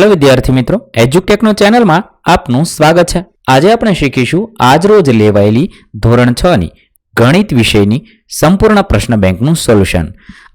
Hello विद्यार्थी मित्रों, एज्युटेकनो channel में आपનું સ્વાગત છે। આજે આપણે શીખીશું આજ રોજ લેવાયેલી ધોરણ 6 ની ગણિત વિષયની સંપૂર્ણ પ્રશ્ન બેંકનું સોલ્યુશન।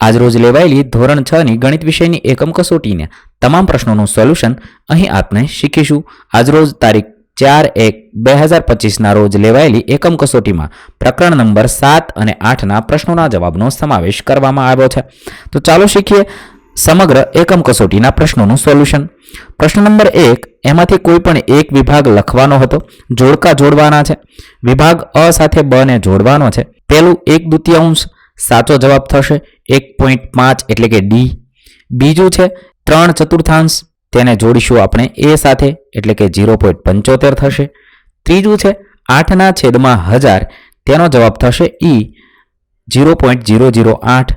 આજ રોજ લેવાયેલી ધોરણ 6 ની ગણિત વિષયની એકમ કસોટીના તમામ પ્રશ્નોનું સોલ્યુશન અહીં આપણે શીખીશું। આજ રોજ તારીખ 4/1/2025 ના રોજ લેવાયેલી એકમ કસોટીમાં પ્રકરણ નંબર 7 અને 8 ના પ્રશ્નોના જવાબનો સમાવેશ કરવામાં આવ્યો છે। તો ચાલો શીખીએ समग्र एकम कसोटीना प्रश्नों सोल्यूशन। प्रश्न नंबर 1 एमांथी कोईपण एक विभाग लखवानो हतो, जोड़का जोड़वाना छे। विभाग अ साथे ब ने जोड़वानो छे। पहेलुं 1/2 साचो जवाब थशे 1.5 एटले के डी। बीजुं छे 3/4 तेने जोड़ीशुं आपणे ए साथे एटले के 0.75 थशे। त्रीजुं छे 8/1000 तेनो जवाब थशे ई 0.008।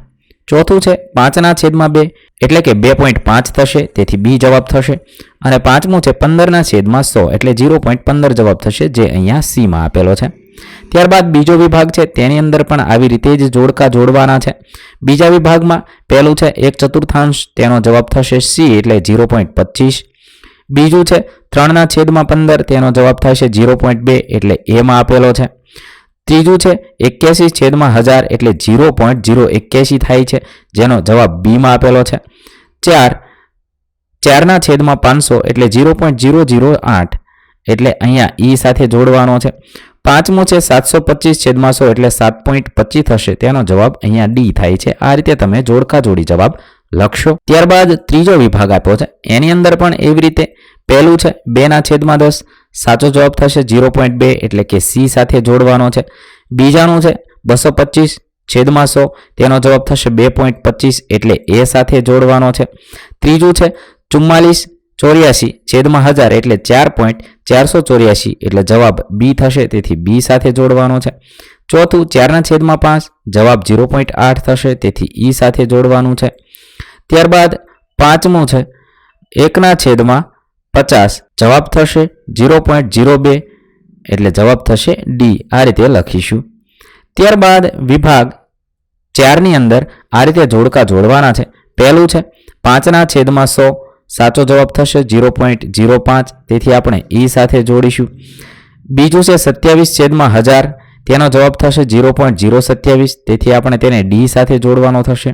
चौथुं छे 5/2 एटले के 2.5 थशे, तेथी बी जवाब थशे। अने पांचमुं छे 15/100 एटले 0.15 जवाब थशे, जे अहींया सी मां आपेलो छे। त्यारबाद बीजो विभाग छे तेनी अंदर पण आवी रीते ज जोड़का जोड़वाना छे। बीजा विभागमां पहेलुं छे 1/4 तेनो जवाब थशे सी एटले 0.25। बीजुं छे 3/15 तेनो जवाब थशे 0.2 एटले ए मां आपेलो छे। त्रीजुं छे 81/1000 एटले 0.081 थाय छे, जेनो जवाब बी मां आपेलो छे। 4/500 एटले 0.008 एटले अहींया ई साथे जोड़वानो छे। पांचमो छे 725/100 एटले 7.25 थशे, तेनो जवाब अहींया डी थाय छे। आ रीते तमे जोड़का जोड़ी जवाब लखशो। त्यारबाद त्रीजो विभाग आप्यो छे, एनी अंदर पण एवी रीते पहेलुं छे 2/10 साचो जवाब थशे 0.2 एटले के सी साथे जोड़वानो छे। बीजानुं छे 225/100 तेनो जवाब थशे 2.25 एटले ए साथे जोड़वानो छे। त्रीजुं छे 44/1000 एटले 4.484 एटले जवाब बी थशे, तेथी बी साथे जोड़वानो छे। चौथुं 4/5 जवाब 0.8 थशे, तेथी ई साथे जोड़वानुं छे। त्यारबाद पांचमुं छे 1/50 जवाब थशे 0.02 एटले जवाब थशे डी। आ रीते लखीशुं। त्यारबाद विभाग 4 नी अंदर आ रीते जोड़का जोड़वाना छे। पहेलुं छे 5/100 साचो जवाब थशे 0.05, तेथी आपणे ई साथे जोड़ीशुं। बीजुं छे 27/1000 तेनो जवाब थशे 0.027, तेथी आपणे तेने डी साथे जोड़वानो थशे।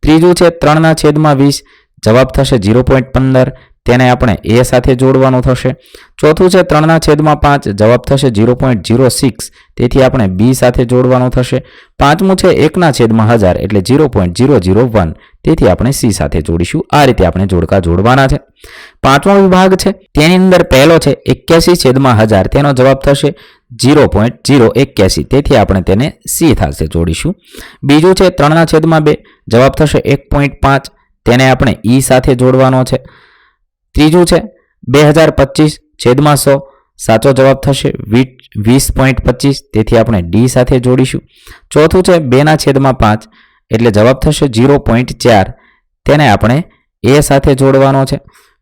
त्रीजुं छे 3/20 जवाब थशे 0.15, तेने आपणे ए साथे जोड़वानो थशे। चौथुं छे 3/5 जवाब थशे 0.06, तेथी आपणे बी साथे जोड़वानो थशे। पांचमुं छे 1/1000 एटले 0.001, तेथी आपणे सी साथे जोड़ीशुं। आ रीते आपणे जोड़का जोड़वाना छे। पांचमो विभाग छे तेनी अंदर पहेलो छे 81/1000 तेनो जवाब थशे 0.081, तेथी आपणे तेने सी साथे जोड़ीशुं। बीजुं छे 3/2 जवाब थशे 1.5, तेने आपणे ई साथे जोड़वानो छे। त्रीजुं छे 2025/100 साचो जवाब थशे 20.25, तेथी आपणे डी साथे जोड़ीशुं। चौथुं छे 2/5 एटले जवाब थशे 0.4, तेने आपणे ए साथे जोड़वानो छे।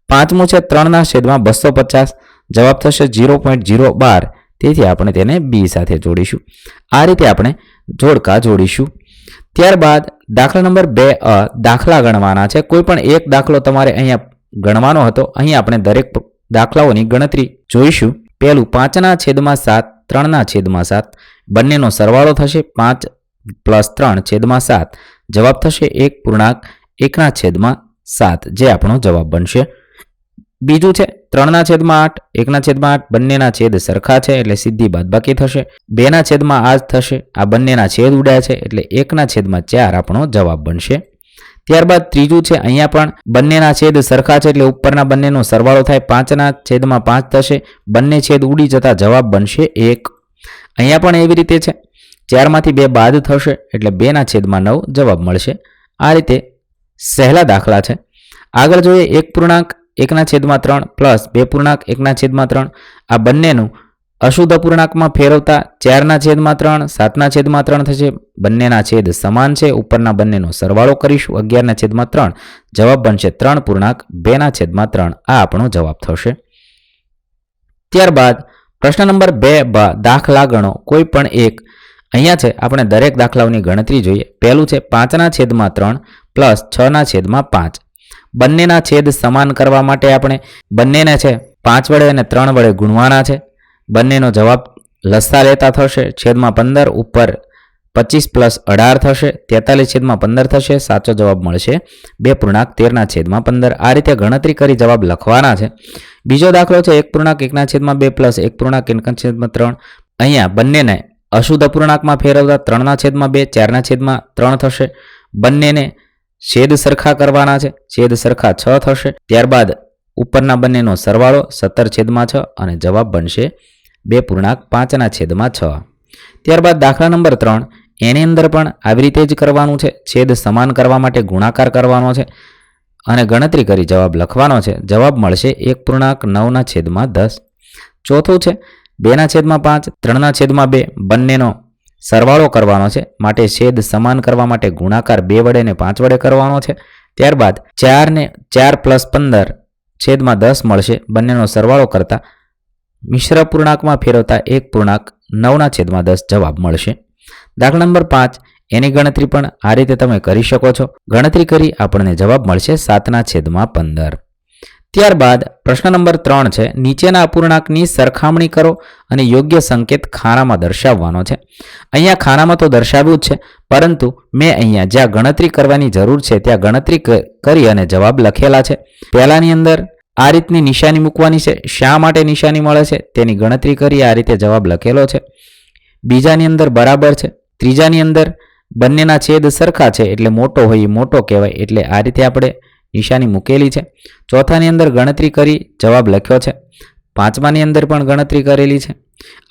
पांचमुं छे 3/250 जवाब थशे 0.012, तेथी आपणे तेने बी साथे जोड़ीशुं। आ रीते आपणे जोड़का जोड़ीशुं। त्यारबाद दाखला नंबर 2 दाखला गणवाना छे। कोईपण एक दाखलो तमारे अहींया गणवानो हतो। અહીં આપણે દરેક દાખલાઓની ગણતરી જોઈશું। પહેલું 5/7 3/7 બંનેનો સરવાળો થશે 5 + 3/7, જવાબ થશે 1.1/7, જે આપણો જવાબ બનશે। બીજું છે 3/8 1/8 બંનેના છેદ સરખા છે એટલે સીધી બાદબાકી થશે। 2/8 થશે, આ બંનેના છેદ ઉડ્યા છે એટલે 1/4 આપણો જવાબ બનશે। ત્યારબાદ ત્રીજું છે અહીંયા પણ બંનેના છેદ સરખા છે એટલે ઉપરના બંનેનો સરવાળો થાય 5/5 થશે, બંને છેદ ઉડી જતા જવાબ બનશે 1। અહીંયા પણ એવી રીતે છે 4માંથી 2 બાદ થશે એટલે 2/9 જવાબ મળશે। આ રીતે સહેલા દાખલા છે। આગળ જોઈએ 1.1/3 પ્લસ 2.1/3 આ બંનેનું અશુદ્ધ અપૂર્ણાંકમાં ફેરવતા 4/3 7/3 થશે। બંનેના છેદ સમાન છે, ઉપરના બંનેનો સરવાળો કરીશું 11/3, જવાબ બનશે 3.2/3। આ આપણો જવાબ થશે। ત્યારબાદ પ્રશ્ન નંબર 2 દાખલા ગણો કોઈ પણ એક। અહીંયા છે આપણે દરેક દાખલાઓની ગણતરી જોઈએ। પહેલું છે 5/3 પ્લસ 6/5 બંનેના છેદ સમાન કરવા માટે આપણે બંનેને છે 5 વડે અને 3 વડે ગુણવાના છે. બંનેનો જવાબ લસા લેતા થશે. છેદમાં 15 ઉપર 25 પ્લસ 18 થશે. 43 છેદમાં 15 થશે. સાચો જવાબ મળશે 2.13 છેદમાં 15. આ રીતે ગણતરી કરી જવાબ લખવાના છે. બીજો દાખલો છે 1.1 છેદમાં 2 પ્લસ 1.1 છેદમાં 3. અહીંયા બંનેને અશુદ્ધ અપૂર્ણાંકમાં ફેરવતા 3 છેદમાં 2 4 છેદમાં 3 થશે. બંનેને છેદ સરખા કરવાના છે. છેદ સરખા 6 થશે. ત્યારબાદ ઉપરના બંનેનો સરવાળો 17 છેદમાં 6 અને જવાબ બનશે 2.5 છેદમાં 6. ત્યારબાદ દાખલા નંબર 3 એની અંદર પણ આવી રીતે જ કરવાનું છે. છેદ સમાન કરવા માટે ગુણાકાર કરવાનો છે અને ગણતરી કરી જવાબ લખવાનો છે. જવાબ મળશે 1.9 છેદમાં 10. ચોથું છે 2 છેદમાં 5 3 છેદમાં 2 બંનેનો સરવાળો કરવાનો છે. માટે છેદ સમાન કરવા માટે ગુણાકાર 2 વડે ને 5 વડે કરવાનો છે. ત્યારબાદ 4 ને 4 પ્લસ 15 છેદમાં 10 મળશે. બંનેનો સરવાળો કરતા મિશ્ર પૂર્ણાંકમાં ફેરવતા 1.9 છેદમાં 10 જવાબ મળશે. દાખલા નંબર 5 એની ગણતરી પણ આ રીતે તમે કરી શકો છો. ગણતરી કરી આપણને જવાબ મળશે 7 છેદમાં 15. ત્યારબાદ પ્રશ્ન નંબર 3 છે નીચેના અપૂર્ણાંકની સરખામણી કરો અને યોગ્ય સંકેત ખાનામાં દર્શાવવાનો છે. અહીંયા ખાનામાં તો દર્શાવ્યું જ છે, પરંતુ મેં અહીંયા જ્યાં ગણતરી કરવાની જરૂર છે ત્યાં ગણતરી કરી અને જવાબ લખેલા છે. પહેલાની અંદર આ રીતની નિશાની મૂકવાની છે. શા માટે નિશાની મળે છે તેની ગણતરી કરી આ રીતે જવાબ લખેલો છે. બીજાની અંદર બરાબર છે. ત્રીજાની અંદર બંનેના છેદ સરખા છે એટલે મોટો હોય એ મોટો કહેવાય એટલે આ રીતે આપણે નિશાની મૂકેલી છે. ચોથાની અંદર ગણતરી કરી જવાબ લખ્યો છે. પાંચમાની અંદર પણ ગણતરી કરેલી છે.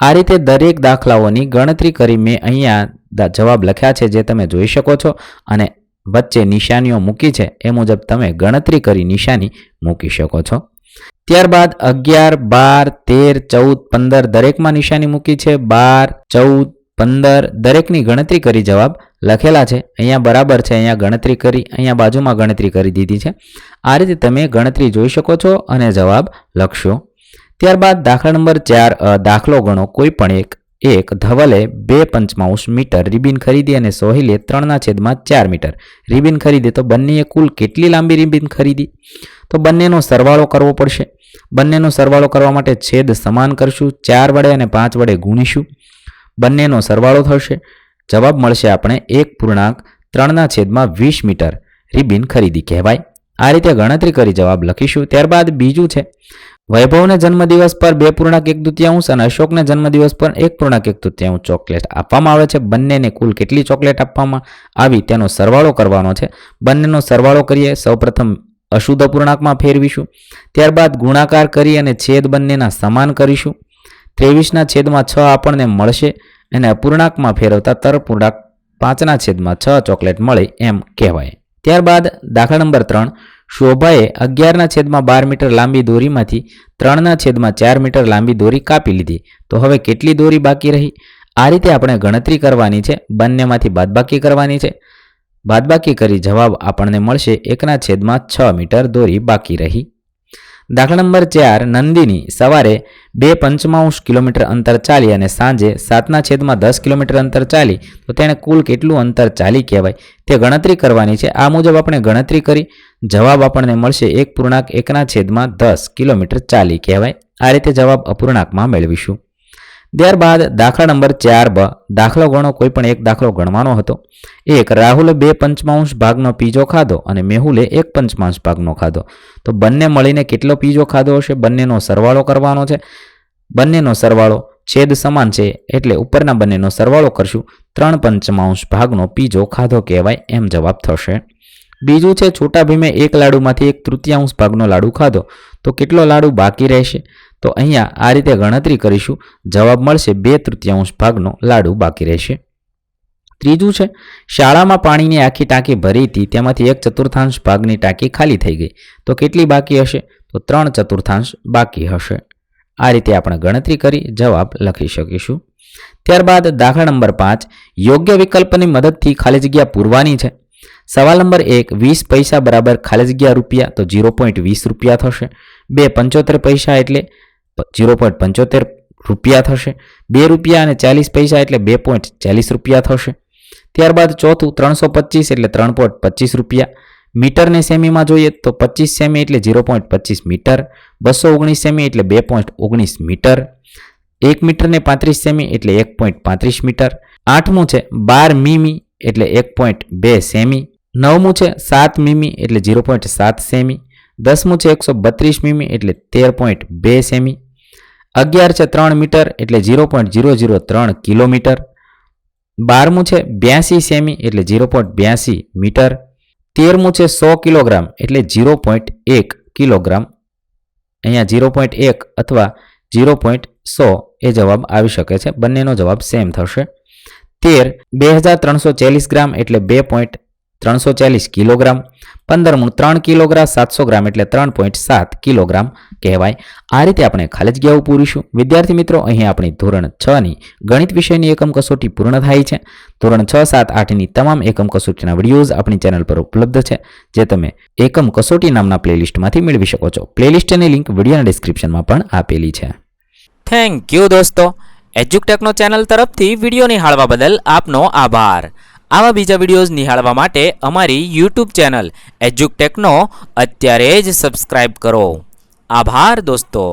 આ રીતે દરેક દાખલાઓની ગણતરી કરી મેં અહીંયા જવાબ લખ્યા છે જે તમે જોઈ શકો છો અને વચ્ચે નિશાનીઓ મૂકી છે એ મુજબ તમે ગણતરી કરી નિશાની મૂકી શકો છો. ત્યારબાદ 11 12 13 14 15 દરેકમાં નિશાની મૂકી છે. 12 14 15 દરેકની ગણતરી કરી જવાબ લખેલા છે. અહીંયા બરાબર છે, અહીંયા ગણતરી કરી, અહીંયા બાજુમાં ગણતરી કરી દીધી છે. આ રીતે તમે ગણતરી જોઈ શકો છો અને જવાબ લખશો. ત્યારબાદ દાખલા નંબર 4 દાખલો ગણો. કોઈ પણ એક ધવલે 2.5 મીટર રિબિન ખરીદી અને સોહિલે 3/4 મીટર રિબિન ખરીદી તો બંનેએ કુલ કેટલી લાંબી રિબિન ખરીદી? તો બંનેનો સરવાળો કરવો પડશે. બંનેનો સરવાળો કરવા માટે છેદ સમાન કરશું. 4 વડે અને 5 વડે ગુણીશું. બંનેનો સરવાળો થશે. જવાબ મળશે આપણે 1.3/20 મીટર રિબિન ખરીદી કહેવાય. આ રીતે ગણતરી કરી જવાબ લખીશું. ત્યારબાદ બીજું છે વૈભવને જન્મદિવસ પર 2.1 અને અશોકને જન્મદિવસ પર 1.1 ચોકલેટ આપવામાં આવે છે. બંનેને કુલ કેટલી ચોકલેટ આપવામાં આવી તેનો સરવાળો કરવાનો છે. બંનેનો સરવાળો કરીએ. સૌપ્રથમ અશુદ્ધ અપૂર્ણાંકમાં ફેરવીશું. ત્યારબાદ ગુણાકાર કરી અને છેદ બંનેના સમાન કરીશું. 23 છેદમાં 6 આપણને મળશે અને અપૂર્ણાંકમાં ફેરવતા 3.5/6 ચોકલેટ મળે એમ કહેવાય. ત્યારબાદ દાખલા નંબર 3 શોભાએ 11/12 મીટર લાંબી દોરીમાંથી 3/4 મીટર લાંબી દોરી કાપી લીધી. તો હવે કેટલી દોરી બાકી રહી? આ રીતે આપણે ગણતરી કરવાની છે. બંનેમાંથી બાદબાકી કરવાની છે. બાદબાકી કરી જવાબ આપણને મળશે 1/6 મીટર દોરી બાકી રહી. દાખલા નંબર 4 નંદિની સવારે 2.5 કિલોમીટર અંતર ચાલી અને સાંજે 7/10 કિલોમીટર અંતર ચાલી તો તેણે કુલ કેટલું અંતર ચાલી કહેવાય તે ગણતરી કરવાની છે. આ મુજબ આપણે ગણતરી કરી જવાબ આપણને મળશે 1.1/10 કિલોમીટર ચાલી કહેવાય. આ રીતે જવાબ અપૂર્ણાંકમાં મેળવીશું. ત્યારબાદ દાખલા નંબર 4 બ દાખલો ગણો. કોઈ પણ એક દાખલો ગણવાનો હતો. એક રાહુલે 2/5 ભાગનો પીઝો ખાધો અને મેહુલે 1/5 ભાગનો ખાધો. તો બંને મળીને કેટલો પીઝો ખાધો હશે? બંનેનો સરવાળો કરવાનો છે. બંનેનો સરવાળો છેદ સમાન છે એટલે ઉપરના બંનેનો સરવાળો કરશું. 3/5 ભાગનો પીઝો ખાધો કહેવાય એમ જવાબ થશે. બીજું છે છોટા ભીમે 1 લાડુમાંથી 1/3 ભાગનો લાડુ ખાધો તો કેટલો લાડુ બાકી રહેશે? તો અહીંયા આ રીતે ગણતરી કરીશું. જવાબ મળશે 2/3 ભાગનો લાડુ બાકી રહેશે. ત્રીજું છે શાળામાં પાણીની આખી ટાંકી ભરી હતી તેમાંથી 1/4 ભાગની ટાંકી ખાલી થઈ ગઈ તો કેટલી બાકી હશે? તો 3/4 બાકી હશે. આ રીતે આપણે ગણતરી કરી જવાબ લખી શકીશું. ત્યારબાદ દાખલા નંબર 5 યોગ્ય વિકલ્પની મદદથી ખાલી જગ્યા પૂરવાની છે. સવાલ નંબર 1 20 પૈસા બરાબર ખાલી જગ્યા રૂપિયા તો 0.20 રૂપિયા થશે. 2.75 પૈસા એટલે 0.75 રૂપિયા થશે. 2 રૂપિયા અને 40 પૈસા એટલે 2.40 રૂપિયા થશે. ત્યારબાદ ચોથું 325 એટલે 3.25 રૂપિયા. મીટરને સેમીમાં જોઈએ તો 25 સેમી એટલે 0.25 મીટર, 219 સેમી એટલે 2.19 મીટર, 1 મીટરને 35 સેમી એટલે 1.35 મીટર, 8મું છે 12 મીમી એટલે 1.2 સેમી, 9મું છે 7 મીમી એટલે 0.7 સેમી, 10મું છે 132 મીમી એટલે 13.2 સેમી, 11 છે 3 મીટર એટલે 0.003 કિલોમીટર, 12મું છે 82 સેમી એટલે 0.82 મીટર, 13મું છે 100 કિલોગ્રામ એટલે 0.1 કિલોગ્રામ. અહીંયા 0.1 અથવા 0.100 એ જવાબ આવી શકે છે. બંનેનો જવાબ સેમ થશે. 13 2340 ગ્રામ એટલે 2.340 કિલોગ્રામ. 15મું 3 કિલોગ્રામ 700 ગ્રામ એટલે 3.7 કિલોગ્રામ કહેવાય. આ રીતે આપણે ખાલી જગ્યાઓ પૂરીશું. વિદ્યાર્થી મિત્રો, અહીં આપણી ધોરણ 6ની ગણિત વિષયની એકમ કસોટી પૂર્ણ થાય છે. ધોરણ 6, 7, 8ની તમામ એકમ કસોટીના વિડીયોઝ આપણી ચેનલ પર ઉપલબ્ધ છે, જે તમે એકમ કસોટી નામના પ્લેલિસ્ટમાંથી મેળવી શકો છો. પ્લેલિસ્ટની લિંક વિડીયોના ડિસ્ક્રિપ્શનમાં પણ આપેલી છે. થેન્ક યુ દોસ્તો. એજ્યુકટેકનો ચેનલ તરફથી વિડીયો નિહાળવા બદલ આપનો આભાર. આવા બીજા વિડીયોઝ નિહાળવા માટે અમારી યુટ્યુબ ચેનલ એજ્યુકટેકનો અત્યારે જ સબસ્ક્રાઇબ કરો. આભાર દોસ્તો.